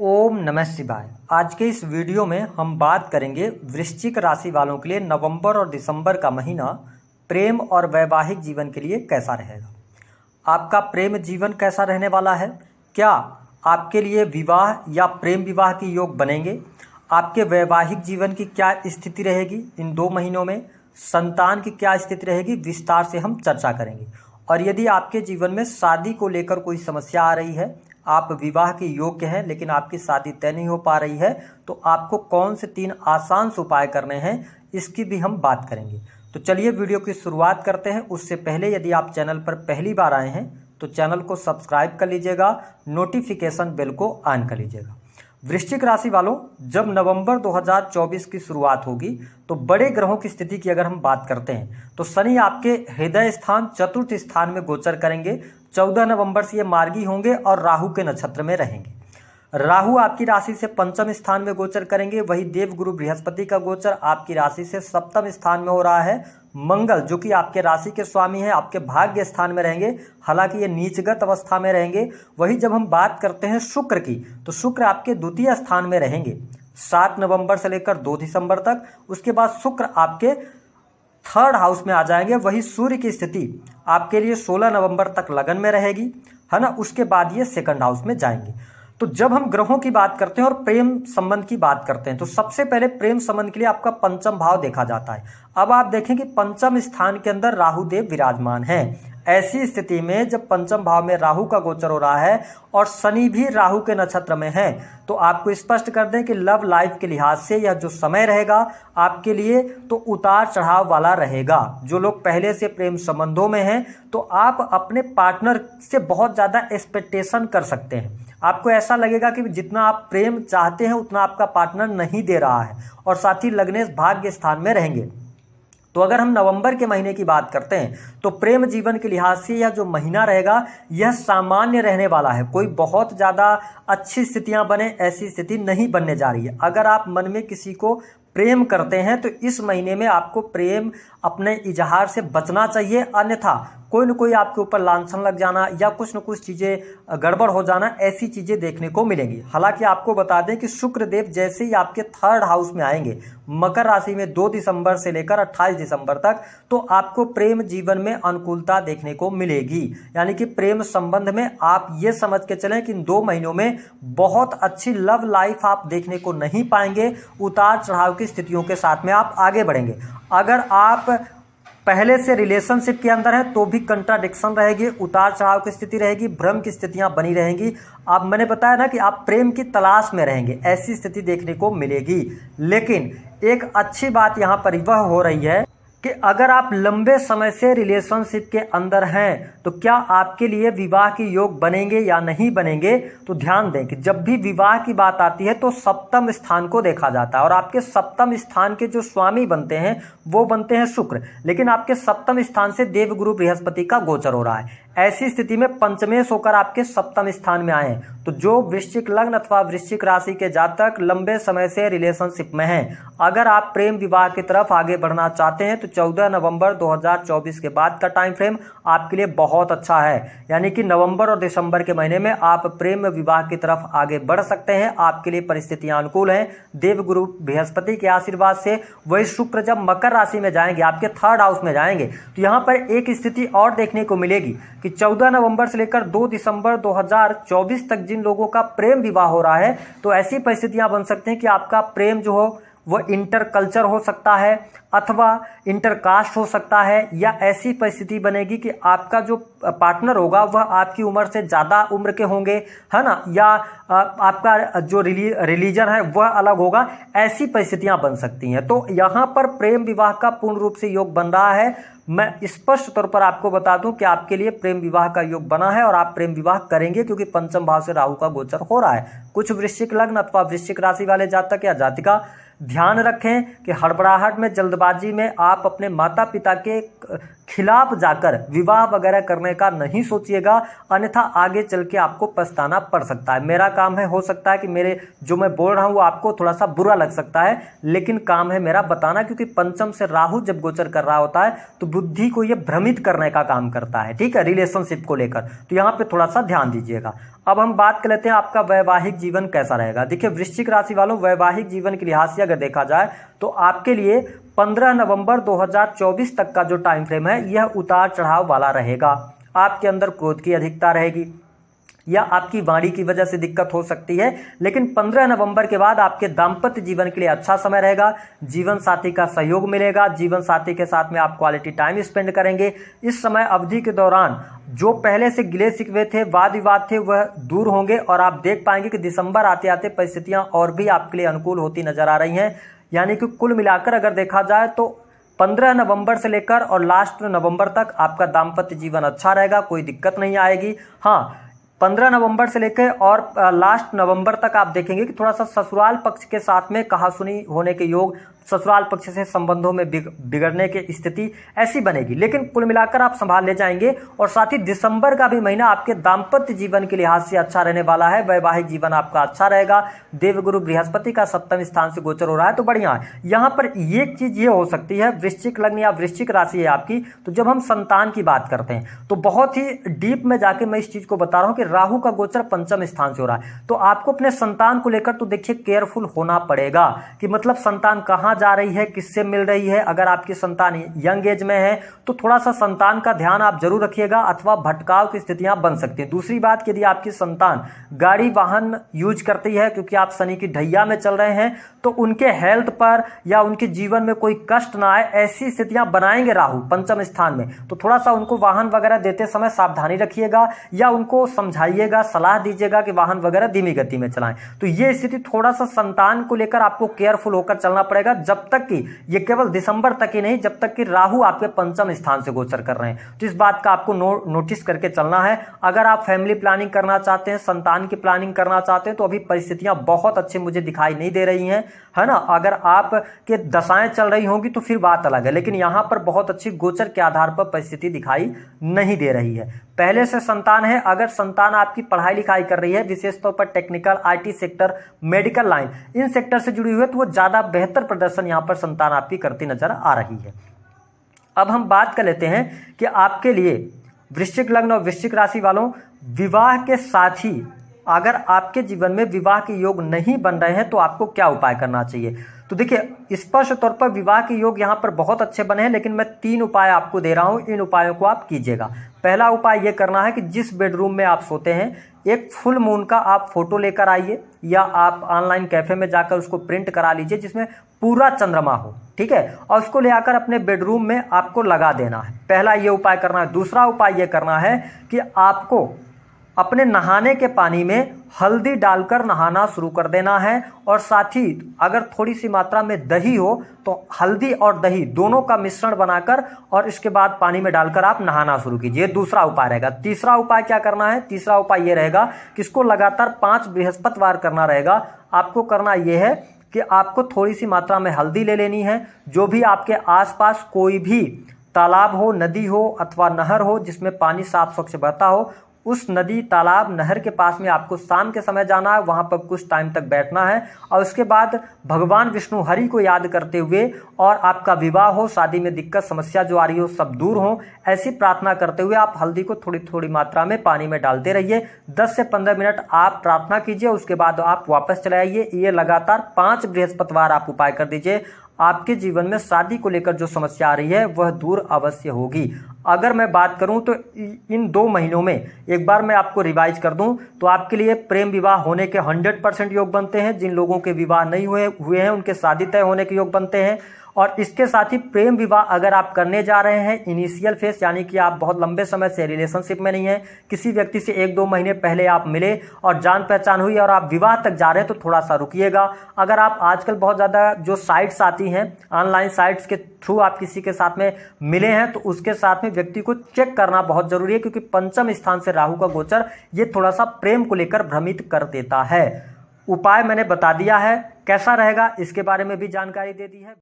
ओम नमः शिवाय। आज के इस वीडियो में हम बात करेंगे वृश्चिक राशि वालों के लिए नवंबर और दिसंबर का महीना प्रेम और वैवाहिक जीवन के लिए कैसा रहेगा। आपका प्रेम जीवन कैसा रहने वाला है, क्या आपके लिए विवाह या प्रेम विवाह के योग बनेंगे, आपके वैवाहिक जीवन की क्या स्थिति रहेगी, इन 2 महीनों में संतान की क्या स्थिति रहेगी, विस्तार से हम चर्चा करेंगे। और यदि आपके जीवन में शादी को लेकर कोई समस्या आ रही है, आप विवाह के योग्य हैं लेकिन आपकी शादी तय नहीं हो पा रही है, तो आपको कौन से 3 आसान उपाय करने हैं इसकी भी हम बात करेंगे। तो चलिए वीडियो की शुरुआत करते हैं। उससे पहले यदि आप चैनल पर पहली बार आए हैं तो चैनल को सब्सक्राइब कर लीजिएगा, नोटिफिकेशन बेल को ऑन कर लीजिएगा। वृश्चिक राशि वालों, जब नवंबर 2024 की शुरुआत होगी तो बड़े ग्रहों की स्थिति की अगर हम बात करते हैं तो शनि आपके हृदय स्थान चतुर्थ स्थान में गोचर करेंगे। 14 नवंबर से ये मार्गी होंगे और राहु के नक्षत्र में रहेंगे। राहु आपकी राशि से पंचम स्थान में गोचर करेंगे। वही देवगुरु बृहस्पति का गोचर आपकी राशि से सप्तम स्थान में हो रहा है। मंगल जो कि आपके राशि के स्वामी हैं आपके भाग्य स्थान में रहेंगे, हालांकि ये नीचगत अवस्था में रहेंगे। वही जब हम बात करते हैं शुक्र की, तो शुक्र आपके द्वितीय स्थान में रहेंगे 7 नवंबर से लेकर 2 दिसंबर तक। उसके बाद शुक्र आपके 3rd हाउस में आ जाएंगे। वही सूर्य की स्थिति आपके लिए 16 नवंबर तक लगन में रहेगी, है ना। उसके बाद ये 2nd हाउस में जाएंगे। तो जब हम ग्रहों की बात करते हैं और प्रेम संबंध की बात करते हैं तो सबसे पहले प्रेम संबंध के लिए आपका पंचम भाव देखा जाता है। अब आप देखें कि पंचम स्थान के अंदर राहु देव विराजमान हैं। ऐसी स्थिति में जब पंचम भाव में राहु का गोचर हो रहा है और शनि भी राहु के नक्षत्र में है, तो आपको स्पष्ट कर दें कि लव लाइफ के लिहाज से यह जो समय रहेगा आपके लिए तो उतार चढ़ाव वाला रहेगा। जो लोग पहले से प्रेम संबंधों में हैं तो आप अपने पार्टनर से बहुत ज़्यादा एक्सपेक्टेशन कर सकते हैं। आपको ऐसा लगेगा कि जितना आप प्रेम चाहते हैं उतना आपका पार्टनर नहीं दे रहा है, और साथ ही लग्नेश भाग्य स्थान में रहेंगे। तो अगर हम नवंबर के महीने की बात करते हैं तो प्रेम जीवन के लिहाज से यह जो महीना रहेगा यह सामान्य रहने वाला है। कोई बहुत ज़्यादा अच्छी स्थितियां बने ऐसी स्थिति नहीं बनने जा रही है। अगर आप मन में किसी को प्रेम करते हैं तो इस महीने में आपको प्रेम अपने इजहार से बचना चाहिए, अन्यथा कोई न कोई आपके ऊपर लांछन लग जाना या कुछ न कुछ चीज़ें गड़बड़ हो जाना, ऐसी चीज़ें देखने को मिलेंगी। हालांकि आपको बता दें कि शुक्र देव जैसे ही आपके 3rd हाउस में आएंगे मकर राशि में 2 दिसंबर से लेकर 28 दिसंबर तक, तो आपको प्रेम जीवन में अनुकूलता देखने को मिलेगी। यानी कि प्रेम संबंध में आप ये समझ के चलें कि इन 2 महीनों में बहुत अच्छी लव लाइफ आप देखने को नहीं पाएंगे। उतार चढ़ाव की स्थितियों के साथ में आप आगे बढ़ेंगे। अगर आप पहले से रिलेशनशिप के अंदर है तो भी कंट्राडिक्शन रहेगी, उतार चढ़ाव की स्थिति रहेगी, भ्रम की स्थितियां बनी रहेंगी। अब मैंने बताया ना कि आप प्रेम की तलाश में रहेंगे, ऐसी स्थिति देखने को मिलेगी। लेकिन एक अच्छी बात यहां पर वह हो रही है कि अगर आप लंबे समय से रिलेशनशिप के अंदर हैं तो क्या आपके लिए विवाह के योग बनेंगे या नहीं बनेंगे। तो ध्यान दें कि जब भी विवाह की बात आती है तो सप्तम स्थान को देखा जाता है, और आपके सप्तम स्थान के जो स्वामी बनते हैं वो बनते हैं शुक्र, लेकिन आपके सप्तम स्थान से देवगुरु बृहस्पति का गोचर हो रहा है। ऐसी स्थिति में पंचमेश होकर आपके सप्तम स्थान में आए, तो जो वृश्चिक लग्न अथवा वृश्चिक राशि के जातक लंबे समय से रिलेशनशिप में हैं, अगर आप प्रेम विवाह की तरफ आगे बढ़ना चाहते हैं तो 14 नवंबर 2024 के बाद का टाइम फ्रेम आपके लिए बहुत अच्छा है। यानी कि नवंबर और दिसंबर के महीने में आप प्रेम विवाह की तरफ आगे बढ़ सकते हैं। आपके लिए परिस्थितियां अनुकूल हैं देवगुरु बृहस्पति के आशीर्वाद से। वही शुक्र जब मकर राशि में जाएंगे, आपके 3rd हाउस में जाएंगे, तो यहाँ पर एक स्थिति और देखने को मिलेगी कि 14 नवंबर से लेकर 2 दिसंबर 2024 तक जिन लोगों का प्रेम विवाह हो रहा है तो ऐसी परिस्थितियां बन सकती हैं कि आपका प्रेम जो हो वह इंटर कल्चर हो सकता है अथवा इंटरकास्ट हो सकता है, या ऐसी परिस्थिति बनेगी कि आपका जो पार्टनर होगा वह आपकी उम्र से ज़्यादा उम्र के होंगे, है ना, या आपका जो रिलीजन है वह अलग होगा। ऐसी परिस्थितियां बन सकती हैं। तो यहाँ पर प्रेम विवाह का पूर्ण रूप से योग बन रहा है। मैं स्पष्ट तौर पर आपको बता दूं कि आपके लिए प्रेम विवाह का योग बना है और आप प्रेम विवाह करेंगे, क्योंकि पंचम भाव से राहु का गोचर हो रहा है। कुछ वृश्चिक लग्न अथवा वृश्चिक राशि वाले जातक या जातिका ध्यान रखें कि हड़बड़ाहट में जल्दबाजी में आप अपने माता पिता के खिलाफ जाकर विवाह वगैरह करने का नहीं सोचिएगा, अन्यथा आगे चल के आपको पछताना पड़ सकता है। मेरा काम है, हो सकता है कि मेरे जो मैं बोल रहा हूँ वो आपको थोड़ा सा बुरा लग सकता है, लेकिन काम है मेरा बताना, क्योंकि पंचम से राहु जब गोचर कर रहा होता है तो बुद्धि को ये भ्रमित करने का काम करता है, ठीक है, रिलेशनशिप को लेकर। तो यहाँ पे थोड़ा सा ध्यान दीजिएगा। अब हम बात कर लेते हैं आपका वैवाहिक जीवन कैसा रहेगा। देखिए वृश्चिक राशि वालों, वैवाहिक जीवन के लिहाज से अगर देखा जाए तो आपके लिए 15 नवंबर 2024 तक का जो टाइम फ्रेम है यह उतार चढ़ाव वाला रहेगा। आपके अंदर क्रोध की अधिकता रहेगी या आपकी वाणी की वजह से दिक्कत हो सकती है, लेकिन 15 नवंबर के बाद आपके दाम्पत्य जीवन के लिए अच्छा समय रहेगा। जीवन साथी का सहयोग मिलेगा, जीवन साथी के साथ में आप क्वालिटी टाइम स्पेंड करेंगे। इस समय अवधि के दौरान जो पहले से गिले शिकवे थे, वाद विवाद थे, वह दूर होंगे और आप देख पाएंगे कि दिसंबर आते आते परिस्थितियां और भी आपके लिए अनुकूल होती नजर आ रही हैं। यानी कि कुल मिलाकर अगर देखा जाए तो 15 नवंबर से लेकर और लास्ट नवंबर तक आपका दाम्पत्य जीवन अच्छा रहेगा, कोई दिक्कत नहीं आएगी। हाँ, 15 नवंबर से लेकर और लास्ट नवंबर तक आप देखेंगे कि थोड़ा सा ससुराल पक्ष के साथ में कहासुनी होने के योग, ससुराल पक्ष से संबंधों में बिगड़ने की स्थिति ऐसी बनेगी, लेकिन कुल मिलाकर आप संभाल ले जाएंगे। और साथ ही दिसंबर का भी महीना आपके दाम्पत्य जीवन के लिहाज से अच्छा रहने वाला है। वैवाहिक जीवन आपका अच्छा रहेगा। देवगुरु बृहस्पति का 7वें स्थान से गोचर हो रहा है, तो बढ़िया है। यहाँ पर एक चीज ये हो सकती है, वृश्चिक लग्न या वृश्चिक राशि है आपकी, तो जब हम संतान की बात करते हैं तो बहुत ही डीप में जाके मैं इस चीज को बता रहा हूँ कि राहु का गोचर पंचम स्थान से हो रहा है, तो आपको अपने संतान को लेकर तो देखिए केयरफुल होना पड़ेगा कि मतलब संतान कहाँ जा रही है, किससे मिल रही है। अगर आपकी संतान यंग एज में है तो थोड़ा सा संतान का ध्यान आप जरूर रखिएगा, अथवा भटकाव की स्थितियां बन सकती हैं। दूसरी बात, यदि आपकी संतान गाड़ी वाहन यूज करती है, क्योंकि आप शनि की ढैया में चल रहे हैं, तो उनके हेल्थ पर या उनके जीवन में कोई कष्ट ना आए, ऐसी स्थितियां बनाएंगे राहु पंचम स्थान में। तो थोड़ा सा उनको वाहन वगैरह देते समय सावधानी रखिएगा या उनको समझाइएगा, सलाह दीजिएगा कि वाहन वगैरह धीमी गति में चलाएं। तो ये स्थिति थोड़ा सा संतान को लेकर आपको केयरफुल होकर चलना पड़ेगा, जब तक कि ये केवल दिसंबर तक ही नहीं, जब तक कि राहु आपके पंचम स्थान से गोचर कर रहे हैं। तो इस बात का आपको नोटिस करके चलना है। अगर आप फैमिली प्लानिंग करना चाहते हैं, संतान की प्लानिंग करना चाहते हैं, तो अभी परिस्थितियां बहुत अच्छी मुझे दिखाई नहीं दे रही हैं, है ना। अगर आप के दशाएं चल रही होंगी तो फिर बात अलग है, लेकिन यहां पर बहुत अच्छी गोचर के आधार पर परिस्थिति दिखाई नहीं दे रही है। पहले से संतान है, अगर संतान आपकी पढ़ाई लिखाई कर रही है, विशेष तौर पर technical, IT sector, medical line, in sector से जुड़ी हुई है, तो वो ज्यादा बेहतर प्रदर्शन यहां पर संतान आपकी करती नजर आ रही है। अब हम बात कर लेते हैं कि आपके लिए वृश्चिक लग्न और वृश्चिक राशि वालों, विवाह के साथ ही अगर आपके जीवन में विवाह के योग नहीं बन रहे हैं तो आपको क्या उपाय करना चाहिए। तो देखिए स्पष्ट तौर पर विवाह के योग यहाँ पर बहुत अच्छे बने हैं, लेकिन मैं 3 उपाय आपको दे रहा हूँ, इन उपायों को आप कीजिएगा। पहला उपाय ये करना है कि जिस बेडरूम में आप सोते हैं एक फुल मून का आप फोटो लेकर आइए, या आप ऑनलाइन कैफे में जाकर उसको प्रिंट करा लीजिए जिसमें पूरा चंद्रमा हो, ठीक है, और उसको ले आकर अपने बेडरूम में आपको लगा देना है। पहला ये उपाय करना है। दूसरा उपाय ये करना है कि आपको अपने नहाने के पानी में हल्दी डालकर नहाना शुरू कर देना है, और साथ ही अगर थोड़ी सी मात्रा में दही हो तो हल्दी और दही दोनों का मिश्रण बनाकर और इसके बाद पानी में डालकर आप नहाना शुरू कीजिए। दूसरा उपाय रहेगा। तीसरा उपाय क्या करना है? तीसरा उपाय ये रहेगा कि इसको लगातार 5 बृहस्पतिवार करना रहेगा। आपको करना यह है कि आपको थोड़ी सी मात्रा में हल्दी ले लेनी है। जो भी आपके आसपास कोई भी तालाब हो, नदी हो अथवा नहर हो जिसमें पानी साफ स्वच्छ बहता हो, उस नदी, तालाब, नहर के पास में आपको शाम के समय जाना है, वहां पर कुछ टाइम तक बैठना है और उसके बाद भगवान विष्णु हरि को याद करते हुए, और आपका विवाह हो, शादी में दिक्कत समस्या जो आ रही हो सब दूर हो, ऐसी प्रार्थना करते हुए आप हल्दी को थोड़ी थोड़ी मात्रा में पानी में डालते रहिए। 10 से 15 मिनट आप प्रार्थना कीजिए, उसके बाद आप वापस चले आइए। ये लगातार 5 बृहस्पतिवार आप उपाय कर दीजिए। आपके जीवन में शादी को लेकर जो समस्या आ रही है वह दूर अवश्य होगी। अगर मैं बात करूं तो इन 2 महीनों में एक बार मैं आपको रिवाइज कर दूं तो आपके लिए प्रेम विवाह होने के 100% योग बनते हैं। जिन लोगों के विवाह नहीं हुए हैं उनके शादी तय होने के योग बनते हैं। और इसके साथ ही प्रेम विवाह अगर आप करने जा रहे हैं इनिशियल फेज, यानी कि आप बहुत लंबे समय से रिलेशनशिप में नहीं है, किसी व्यक्ति से 1-2 महीने पहले आप मिले और जान पहचान हुई और आप विवाह तक जा रहे हैं, तो थोड़ा सा रुकिएगा। अगर आप आजकल बहुत ज़्यादा जो साइट्स आती हैं, ऑनलाइन साइट्स के थ्रू आप किसी के साथ में मिले हैं, तो उसके साथ में व्यक्ति को चेक करना बहुत जरूरी है, क्योंकि पंचम स्थान से राहु का गोचर ये थोड़ा सा प्रेम को लेकर भ्रमित कर देता है। उपाय मैंने बता दिया है, कैसा रहेगा इसके बारे में भी जानकारी दे दी है।